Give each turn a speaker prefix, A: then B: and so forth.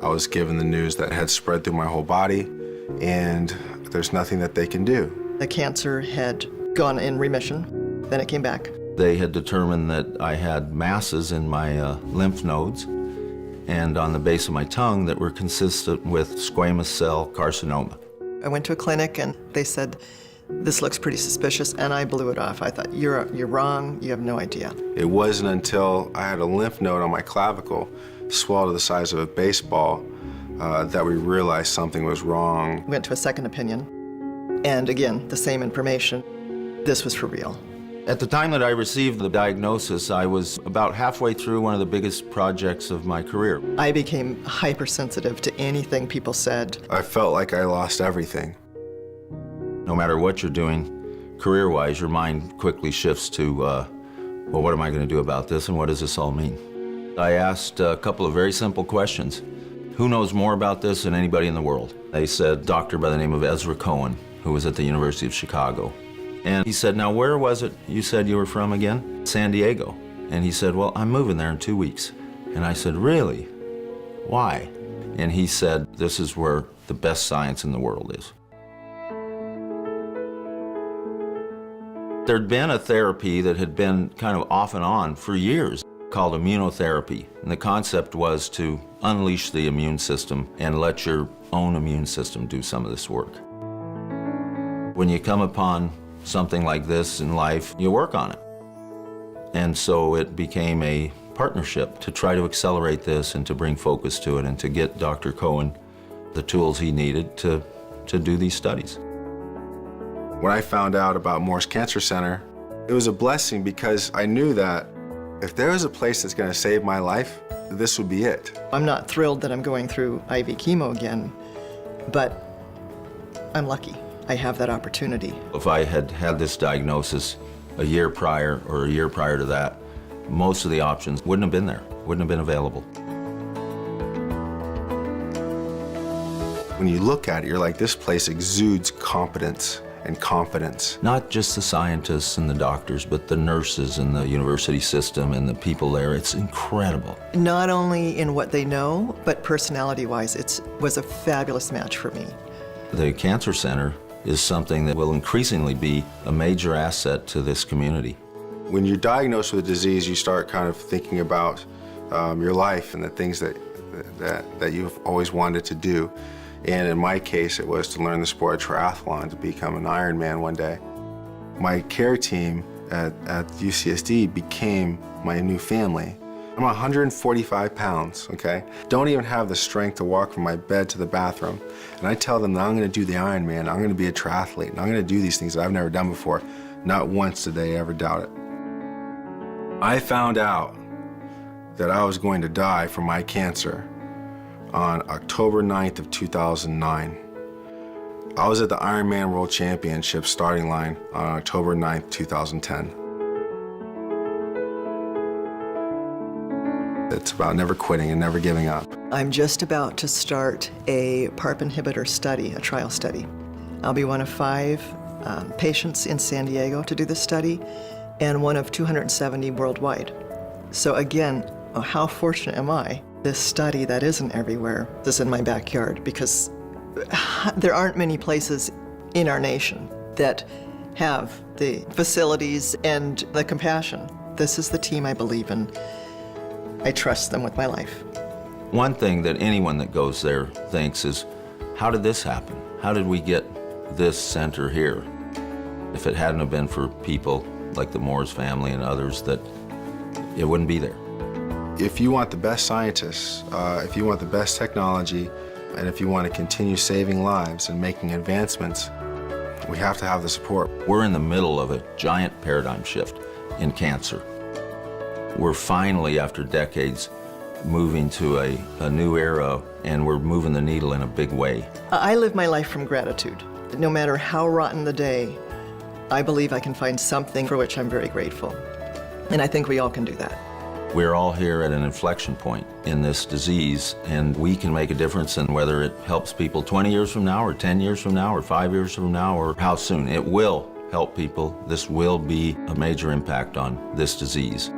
A: I was given the news that it had spread through my whole body, and there's nothing that they can do.
B: The cancer had gone in remission, then it came back.
C: They had determined that I had masses in my lymph nodes and on the base of my tongue that were consistent with squamous cell carcinoma.
B: I went to a clinic and they said, "This looks pretty suspicious," and I blew it off. I thought, you're wrong, you have no idea.
A: It wasn't until I had a lymph node on my clavicle, swelled to the size of a baseball, that we realized something was wrong.
B: Went to a second opinion, and again, the same information. This was for real.
C: At the time that I received the diagnosis, I was about halfway through one of the biggest projects of my career.
B: I became hypersensitive to anything people said.
A: I felt like I lost everything.
C: No matter what you're doing, career-wise, your mind quickly shifts to, well, what am I going to do about this, and what does this all mean? I asked a couple of very simple questions. Who knows more about this than anybody in the world? They said, a doctor by the name of Ezra Cohen, who was at the University of Chicago. And he said, now where was it you said you were from again? San Diego. And he said, well, I'm moving there in 2 weeks. And I said, really? Why? And he said, this is where the best science in the world is. There'd been a therapy that had been kind of off and on for years called immunotherapy. And the concept was to unleash the immune system and let your own immune system do some of this work. When you come upon something like this in life, you work on it. And so it became a partnership to try to accelerate this and to bring focus to it and to get Dr. Cohen the tools he needed to do these studies.
A: When I found out about Moores Cancer Center, it was a blessing because I knew that if there was a place that's going to save my life, this would be it.
B: I'm not thrilled that I'm going through IV chemo again, but I'm lucky. I have that opportunity.
C: If I had had this diagnosis a year prior or a year prior to that, most of the options wouldn't have been there, wouldn't have been available.
A: When you look at it, you're like, this place exudes competence and confidence.
C: Not just the scientists and the doctors, but the nurses and the university system and the people there. It's incredible.
B: Not only in what they know, but personality-wise, it was a fabulous match for me.
C: The Cancer Center is something that will increasingly be a major asset to this community.
A: When you're diagnosed with a disease, you start kind of thinking about your life and the things that you've always wanted to do. And in my case, it was to learn the sport of triathlon, to become an Ironman one day. My care team at UCSD became my new family. I'm 145 pounds, okay? Don't even have the strength to walk from my bed to the bathroom. And I tell them that I'm gonna do the Ironman, I'm gonna be a triathlete, and I'm gonna do these things that I've never done before. Not once did they ever doubt it. I found out that I was going to die from my cancer on October 9th of 2009. I was at the Ironman World Championship starting line on October 9th, 2010. It's about never quitting and never giving up.
B: I'm just about to start a PARP inhibitor study, a trial study. I'll be one of 5 patients in San Diego to do this study and one of 270 worldwide. So again, how fortunate am I? This study that isn't everywhere is in my backyard because there aren't many places in our nation that have the facilities and the compassion. This is the team I believe in. I trust them with my life.
C: One thing that anyone that goes there thinks is, how did this happen? How did we get this center here? If it hadn't have been for people like the Moores family and others, that it wouldn't be there.
A: If you want the best scientists, if you want the best technology, and if you want to continue saving lives and making advancements, we have to have the support.
C: We're in the middle of a giant paradigm shift in cancer. We're finally, after decades, moving to a new era, and we're moving the needle in a big way.
B: I live my life from gratitude. No matter how rotten the day, I believe I can find something for which I'm very grateful. And I think we all can do that.
C: We're all here at an inflection point in this disease, and we can make a difference in whether it helps people 20 years from now, or 10 years from now, or 5 years from now, or how soon. It will help people. This will be a major impact on this disease.